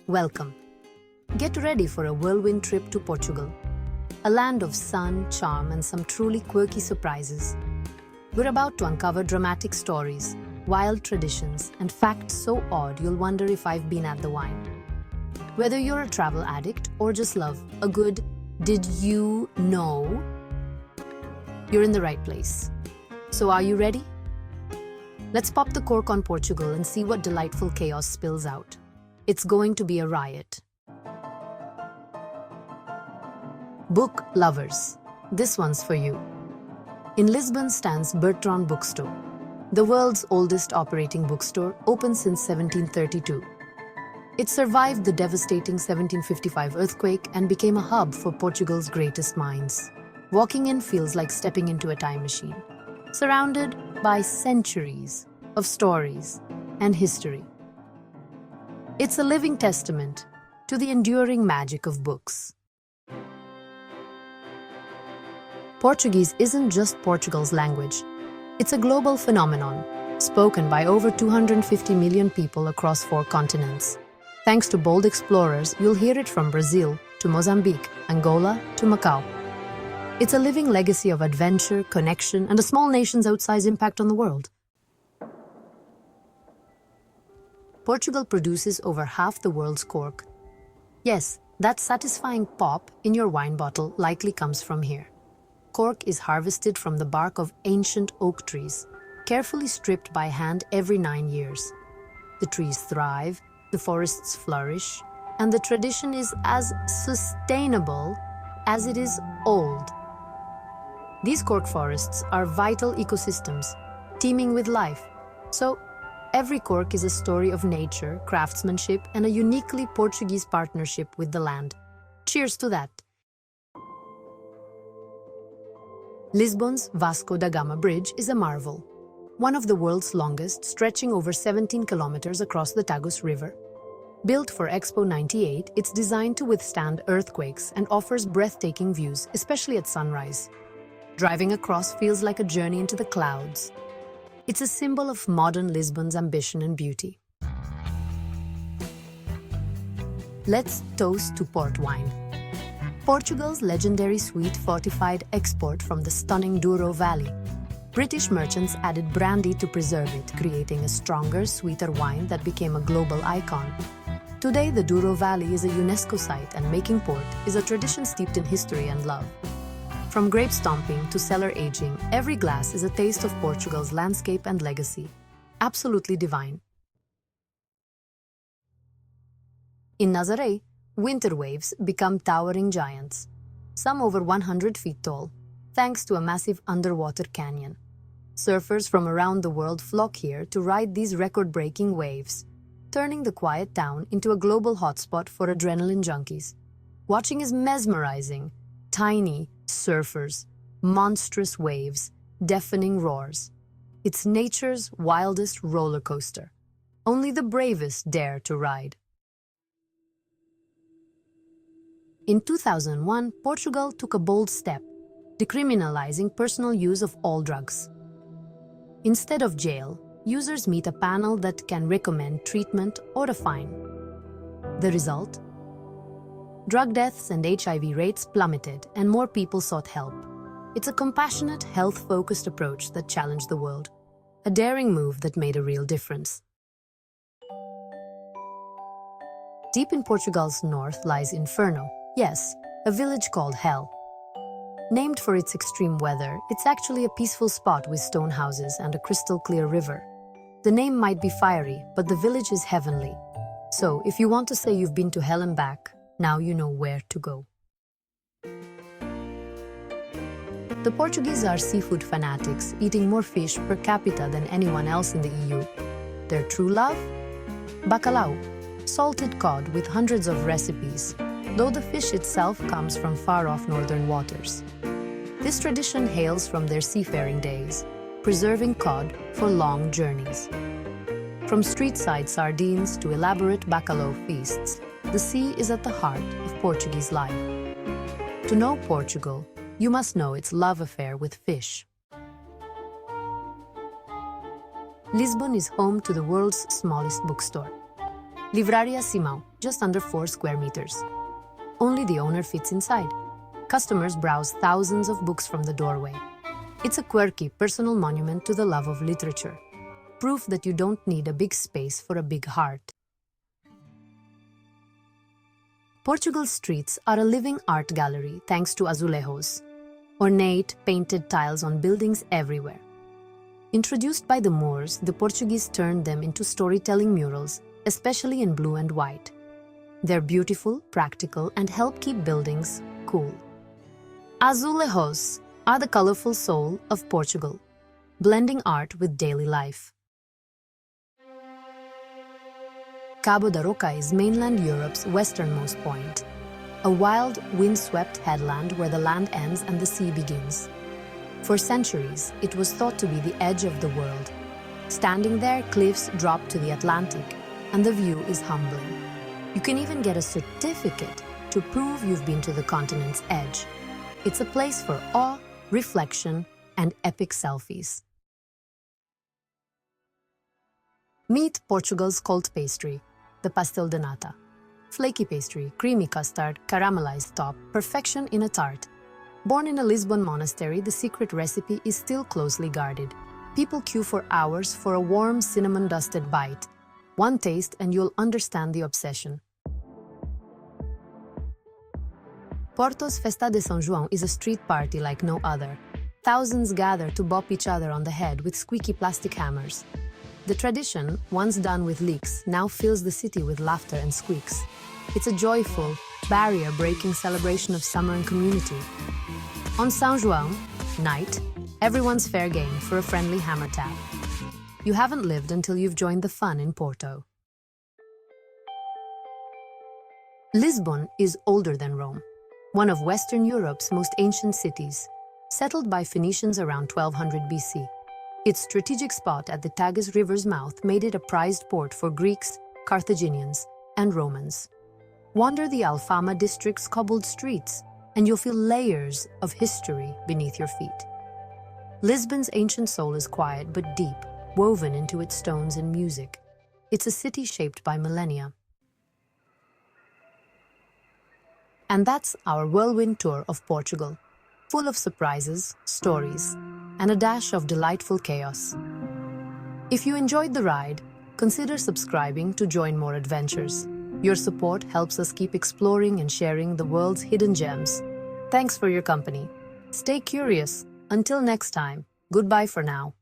Welcome. Get ready for a whirlwind trip to Portugal, a land of sun, charm, and some truly quirky surprises. We're about to uncover dramatic stories, wild traditions, and facts so odd you'll wonder if I've been at the wine. Whether you're a travel addict or just love a good "did you know?", you're in the right place. So are you ready? Let's pop the cork on Portugal and see what delightful chaos spills out. It's going to be a riot. Book lovers, this one's for you. In Lisbon stands Bertrand Bookstore, the world's oldest operating bookstore, open since 1732. It survived the devastating 1755 earthquake and became a hub for Portugal's greatest minds. Walking in feels like stepping into a time machine, surrounded by centuries of stories and history. It's a living testament to the enduring magic of books. Portuguese isn't just Portugal's language. It's a global phenomenon, spoken by over 250 million people across 4 continents. Thanks to bold explorers, you'll hear it from Brazil to Mozambique, Angola to Macau. It's a living legacy of adventure, connection, and a small nation's outsized impact on the world. Portugal produces over half the world's cork. Yes, that satisfying pop in your wine bottle likely comes from here. Cork is harvested from the bark of ancient oak trees, carefully stripped by hand every 9 years. The trees thrive, the forests flourish, and the tradition is as sustainable as it is old. These cork forests are vital ecosystems, teeming with life. So, every cork is a story of nature, craftsmanship, and a uniquely Portuguese partnership with the land. Cheers to that! Lisbon's Vasco da Gama Bridge is a marvel, one of the world's longest, stretching over 17 kilometers across the Tagus River. Built for Expo 98, it's designed to withstand earthquakes and offers breathtaking views, especially at sunrise. Driving across feels like a journey into the clouds. It's a symbol of modern Lisbon's ambition and beauty. Let's toast to port wine. Portugal's legendary sweet fortified export from the stunning Douro Valley. British merchants added brandy to preserve it, creating a stronger, sweeter wine that became a global icon. Today, the Douro Valley is a UNESCO site, and making port is a tradition steeped in history and love. From grape stomping to cellar aging, every glass is a taste of Portugal's landscape and legacy. Absolutely divine. In Nazaré, winter waves become towering giants, some over 100 feet tall, thanks to a massive underwater canyon. Surfers from around the world flock here to ride these record-breaking waves, turning the quiet town into a global hotspot for adrenaline junkies. Watching is mesmerizing. Tiny surfers, monstrous waves, deafening roars. It's nature's wildest roller coaster. Only the bravest dare to ride. In 2001, Portugal took a bold step, decriminalizing personal use of all drugs. Instead of jail, users meet a panel that can recommend treatment or a fine. The result? Drug deaths and HIV rates plummeted, and more people sought help. It's a compassionate, health-focused approach that challenged the world. A daring move that made a real difference. Deep in Portugal's north lies Inferno. Yes, a village called Hell. Named for its extreme weather, it's actually a peaceful spot with stone houses and a crystal-clear river. The name might be fiery, but the village is heavenly. So, if you want to say you've been to hell and back, now you know where to go. The Portuguese are seafood fanatics, eating more fish per capita than anyone else in the EU. Their true love? Bacalhau, salted cod with hundreds of recipes, though the fish itself comes from far-off northern waters. This tradition hails from their seafaring days, preserving cod for long journeys. From street-side sardines to elaborate bacalhau feasts, the sea is at the heart of Portuguese life. To know Portugal, you must know its love affair with fish. Lisbon is home to the world's smallest bookstore. Livraria Simão, just under 4 square meters. Only the owner fits inside. Customers browse thousands of books from the doorway. It's a quirky, personal monument to the love of literature. Proof that you don't need a big space for a big heart. Portugal's streets are a living art gallery thanks to azulejos, ornate, painted tiles on buildings everywhere. Introduced by the Moors, the Portuguese turned them into storytelling murals, especially in blue and white. They're beautiful, practical, and help keep buildings cool. Azulejos are the colorful soul of Portugal, blending art with daily life. Cabo da Roca is mainland Europe's westernmost point, a wild, wind-swept headland where the land ends and the sea begins. For centuries, it was thought to be the edge of the world. Standing there, cliffs drop to the Atlantic, and the view is humbling. You can even get a certificate to prove you've been to the continent's edge. It's a place for awe, reflection, and epic selfies. Meet Portugal's cult pastry, the pastel de nata. Flaky pastry, creamy custard, caramelized top, perfection in a tart. Born in a Lisbon monastery, the secret recipe is still closely guarded. People queue for hours for a warm, cinnamon-dusted bite. One taste and you'll understand the obsession. Porto's Festa de São João is a street party like no other. Thousands gather to bop each other on the head with squeaky plastic hammers. The tradition, once done with leeks, now fills the city with laughter and squeaks. It's a joyful, barrier-breaking celebration of summer and community. On São João night, everyone's fair game for a friendly hammer tap. You haven't lived until you've joined the fun in Porto. Lisbon is older than Rome, one of Western Europe's most ancient cities, settled by Phoenicians around 1200 BC. Its strategic spot at the Tagus River's mouth made it a prized port for Greeks, Carthaginians, and Romans. Wander the Alfama district's cobbled streets, and you'll feel layers of history beneath your feet. Lisbon's ancient soul is quiet but deep, woven into its stones and music. It's a city shaped by millennia. And that's our whirlwind tour of Portugal, full of surprises, stories, and a dash of delightful chaos. If you enjoyed the ride, consider subscribing to join more adventures. Your support helps us keep exploring and sharing the world's hidden gems. Thanks for your company. Stay curious. Until next time, goodbye for now.